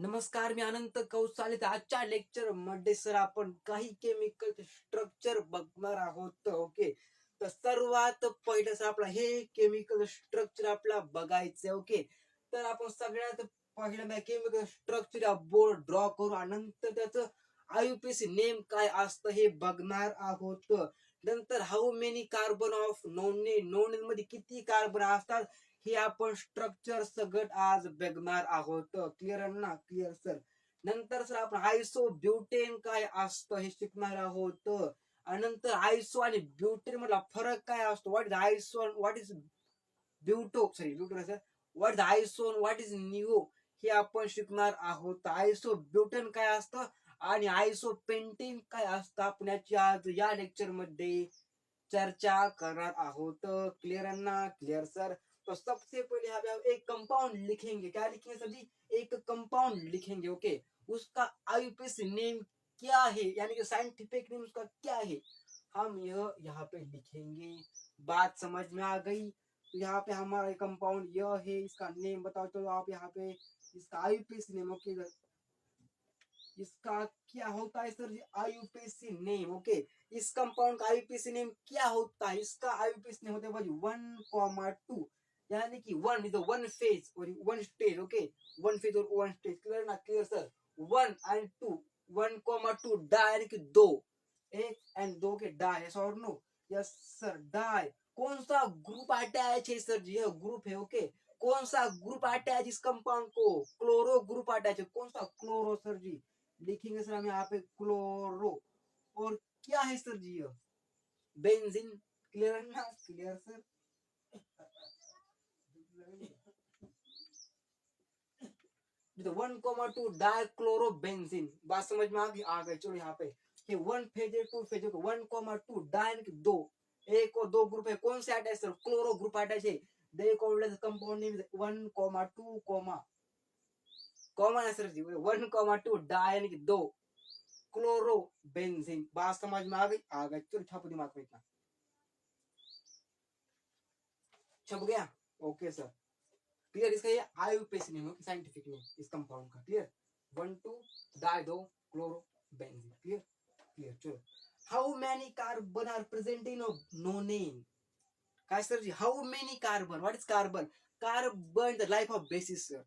नमस्कार, मी अनंत कौसाले. तर आजच्या लेक्चर मध्ये सर आपण काही केमिकल स्ट्रक्चर बघणार आहोत. ओके, तर सर्वात पहिलं सर आपला हे केमिकल स्ट्रक्चर आपला बघायचं. ओके, तर आपण सगळ्यात पहिल्यांदा केमिकल स्ट्रक्चर बोर्ड ड्रॉ करू आणि नंतर त्याचं आयुपीसी नेम काय असतं हे बघणार आहोत. नंतर how many carbon of non मध्ये किती कार्बन असतात हे आपण स्ट्रक्चर सगळं आज बघणार आहोत. क्लिअर ना? Clear sir. नंतर सर आपण आयसो ब्युटेन काय असतं हे शिकणार आहोत. आणि नंतर आयसो आणि ब्युटेन मधला फरक काय असतो. What is iso, what is buto sir, what is iso, what is neo हे आपण शिकणार आहोत. आयसो ब्युटेन काय असतं आणि आयसो पेंटेन काय असतं आपण याची आज या लेक्चर मध्ये चर्चा करणार आहोत. क्लियर है ना? Clear sir. तो सबसे पहले यहाँ पे एक कंपाउंड लिखेंगे. क्या लिखेंगे सभी? एक कंपाउंड लिखेंगे. ओके, उसका आईयूपीएसी नेम क्या है, यानी कि साइंटिफिक नेम उसका क्या है, हम यह यहाँ पे लिखेंगे. बात समझ में आ गई? तो यहाँ पे हमारा कंपाउंड यह है, इसका नेम बताओ. तो आप यहाँ पे इसका आईयूपीएसी नेम. ओके, इसका क्या होता है सर? IUPAC name. ओके, इस कंपाउंड का आईयूपीएसी नेम क्या होता है? इसका आईयूपीएसी नेम होता है 1,2, यानी कि वन इज वन फेज और one stage. Okay, one phase और वन स्टेज. क्लियर ना? Clear sir. 1 एंड 2, 1,2 डाई, यानी कि दो, एक एंड दो के डाई. यस और नो? Yes sir. डाई कौन सा ग्रुप अटैच है सर जी? यह ग्रुप है. ओके, कौन सा ग्रुप अटैच इस कंपाउंड को? क्लोरो ग्रुप अटैच है. कौन सा? क्लोरो सर जी. लिखेंगे सर हम यहाँ पे क्लोरो. और क्या है सर जी? यह बेंजीन. क्लियर है ना? Clear sir. तो 1,2 डाइक्लोरोबेंजीन. बात समझ में आ गई. चलो यहाँ पे कि वन फेज है, टू फेज है. 1,2 डाई दो, एक और दो ग्रुप है. कौन से attach sir? Chloro group attach है. देखो कंपाउंड नेम 1,2 कॉमन है सर जी. 1,2 डाई, यानी कि दो, क्लोरोबेंजीन. बात समझ में आ गई? आ गई. चलो छापो दिमाग में. इतना छप गया? Okay sir. क्लियर. इसका ये आईयूपीएसी नेम है, साइंटिफिक नेम इस कंपाउंड का. क्लियर. 1,2 डाई दो, क्लोरोबेंजीन. क्लियर. क्लियर. चलो, how many carbon are present in nonene? काय sir ji? How many carbon, what is carbon? Carbon the life of basis sir,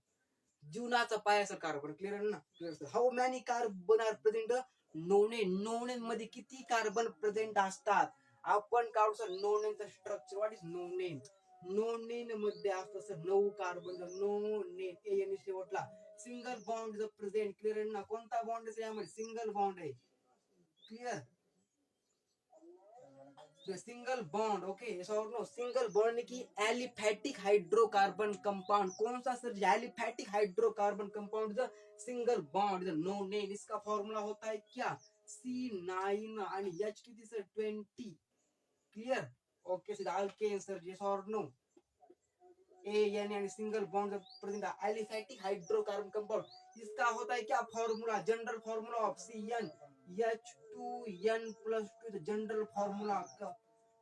जीवनाचा पाया सर कार्बन. क्लियर ना? Clear sir. How many carbon are present nonene? Nonene मध्ये किती carbon present असतात? आपण काढू sir नोनेनचं स्ट्रक्चर. What is नोनेन? नोनेन मध्ये असतं sir 9 carbon. Nonane A N शेवटला. Single bond is present. Clear ना? कोणता बॉन्ड आहे यामध्ये? सिंगल बॉन्ड आहे. क्लियर. Single bond. ओके, और नो सिंगल बॉन्ड की एलिफैटिक हाइड्रोकार्बन कंपाउंड. कौन सा sir? Aliphatic hydrocarbon compound single bond no name. इसका फॉर्मूला होता है क्या? C9 आणि H किती sir? 20. Clear. Okay sir. Alkane sir. Yes और नो? AN आणि single bond present aliphatic hydrocarbon compound. इसका होता है क्या formula? General formula of CnH2n+2. General formula का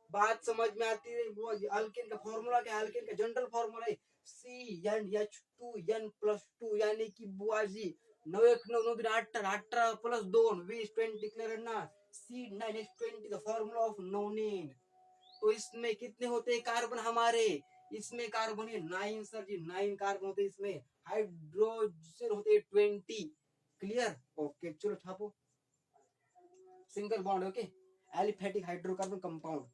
बात समझ में आती है? वो अल्केन का फॉर्मूला क्या? अल्केन का जनरल फॉर्मूला है CnH2n+2, यानी कि बुआजी 9 1 9 9 18 18 प्लस 2 20 20. क्लियर ना? C9H20 the formula of नोनेन. तो इसमें कितने होते हैं कार्बन हमारे? इसमें कार्बन है 9 सर जी. 9 कार्बन होते इसमें. हाइड्रोजन होते 20. क्लियर. ओके, चलो छापो. Single bond. Okay, aliphatic hydrocarbon compound.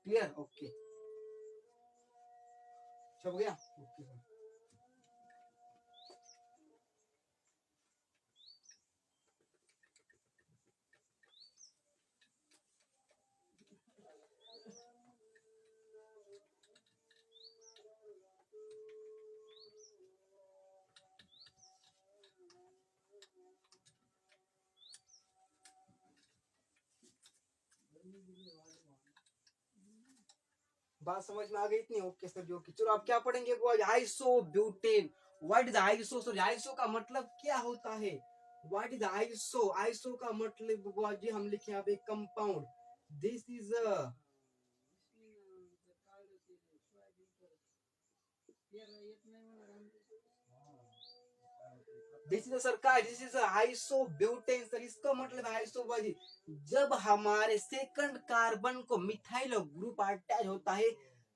Clear. Okay, छप गया? Okay sir. बात समझ में आ गई इतनी? Okay sir. जो कि चलो आप क्या पढ़ेंगे? वो iso butane. What is iso sir? Iso का मतलब क्या होता है? What is iso? आइसो का मतलब जी हम लिखे यहाँ पे compound. This is this is सरकार, दिस इज आइसोब्यूटेन सर। इसका मतलब आइसोबाजी, जब हमारे सेकंड कार्बन को मिथाइल ग्रुप अटैच होता है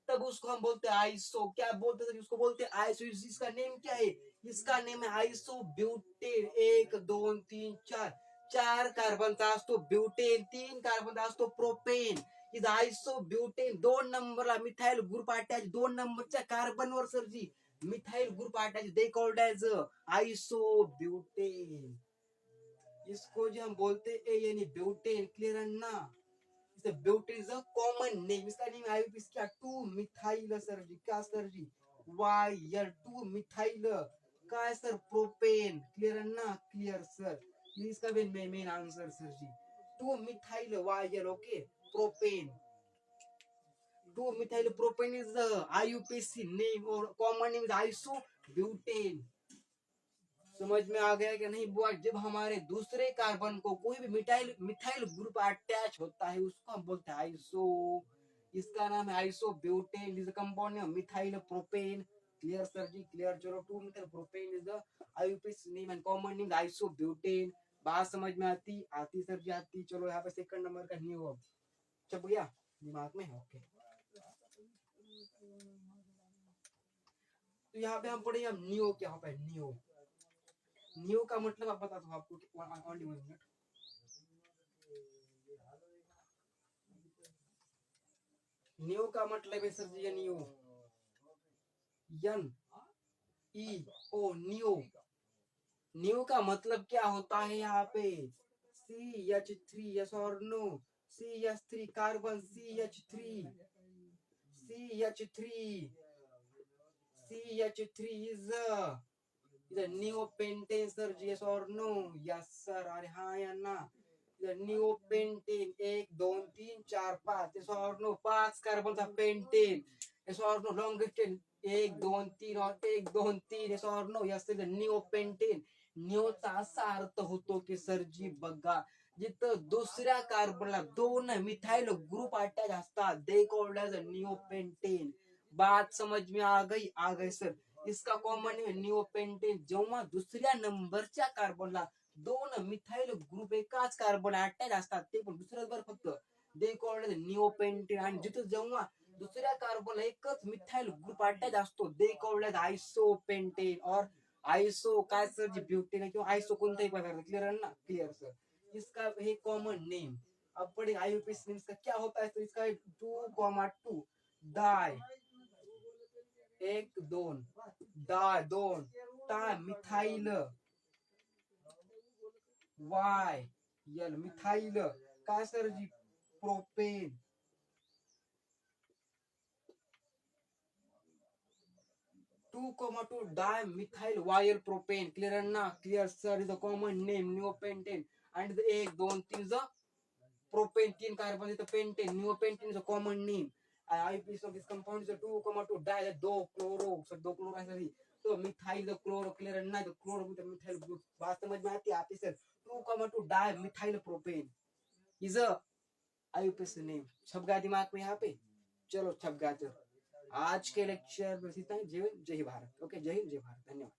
तब उसको हम बोलते हैं आइसो। क्या बोलते हैं सर? उसको बोलते हैं आइसो। इसका नेम क्या है? इसका नेम है आइसोब्यूटेन। एक दो तीन चार, चार कार्बन था तो ब्यूटेन, तीन कार्बन था तो प्रोपेन. Is isobutane. दोन नंबरला मिथाइल ग्रुप अटॅच, दोन नंबरच्या कार्बनवर सरजी methyl group attach, they called as isobutane. इसको जो हम बोलते हैं यानी ब्यूटेन. क्लियर है ना? Butane is a common name. इसका नेम आईयूपीएसी क्या? 2 मिथाइल सरजी. क्या सरजी? वायर 2 मिथाइल. काय सर? प्रोपेन. क्लियर है ना? Clear sir. ये इसका भी main answer sir ji. 2 methyl वायर. Okay, propane. 2 methyl propane is the IUPAC name और कॉमन नेम इज आइसोब्यूटेन. समझ में आ गया कि नहीं बुआ? जब हमारे दूसरे कार्बन को कोई भी मिथाइल मिथाइल ग्रुप अटैच होता है उसको हम बोलते हैं आइसो. इसका नाम है isobutane. Is compound name methyl propane. Clear sir ji? Clear. चलो 2 methyl propane is the IUPAC name and common name isobutane. बात समझ में आती? आती सर जी, आती. चलो यहाँ पे सेकंड नंबर का न्यू अब चप गया दिमाग में. ओके, तो यहाँ पे हम पढ़ेंगे हम नियो. क्या होता है नियो? नियो का मतलब आप बता दो आपको. Only 1 minute. नियो का मतलब है सर जी नियो, एन ई ओ, नियो. नियो का मतलब क्या होता है यहाँ पे? CH3. यस और no? CH3 carbon. CH3 is neo pentane sir ji. Yes और नो? Yes sir. अरे हाँ या ना? Neo pentane. 1 2 3 4 5. यस और नो? 5 कार्बन था पेंटेन. यस और नो? लॉन्ग डिस्टेंस 1 2 3 और 1 2 3. यस और नो? यस. Neo pentane. नियोचा असा अर्थ होतो की सरजी बघा, जिथं दुसऱ्या कार्बनला दोन मिथाइल ग्रुप अटॅच असतात दे कॉल्ड एज निओपेंटेन. बात समझ में आ गई? आ गई सर. इसका कॉमन नेम निओपेंटेन. जेव्हा दुसऱ्या नंबरच्या कार्बनला दोन मिथाइल ग्रुप एकाच कार्बन अटॅच असतात, ते पण दुसऱ्याच बरं फक्त, दे कॉल्ड एज निओपेंटेन. आणि जिथं जेव्हा दुसऱ्या कार्बनला एकच मिथाइल ग्रुप अटॅच असतो दे कॉल्ड एज आइसोपेंटेन. और आइसो काय सर जी? ब्यूटेन किंवा आइसो कोणताही पदार्थ. क्लियर है ना? Clear sir. इसका है कॉमन नेम. अब पढ़े आईयूपीएसी नेम. इसका क्या होता है? तो इसका 2,2 डाय 1 2 डाय 2 टा मिथाइल वाय यल मिथाइल काय sir ji? Propane. 2,2 di methyl वायल प्रोपेन. क्लियर है ना? Clear sir. Is the common name neopentane. and 1 2 3 is a propane. 3 carbon इथं pentane. Neopentane is a common name. IPS of this compound is 2,2 di 2 chloro. Sir 2 chloro है sir. तो methyl chloro. Clear ना? तो chloro विद methyl group. बात समझ में आती sir? 2,2 di methyl propane is a IPS name. छप गया दिमाग में यहाँ पे? चलो छप गया. तो आज के लेक्चर बस इतना ही. जय हिंद जय भारत. ओके, जय हिंद जय भारत. धन्यवाद.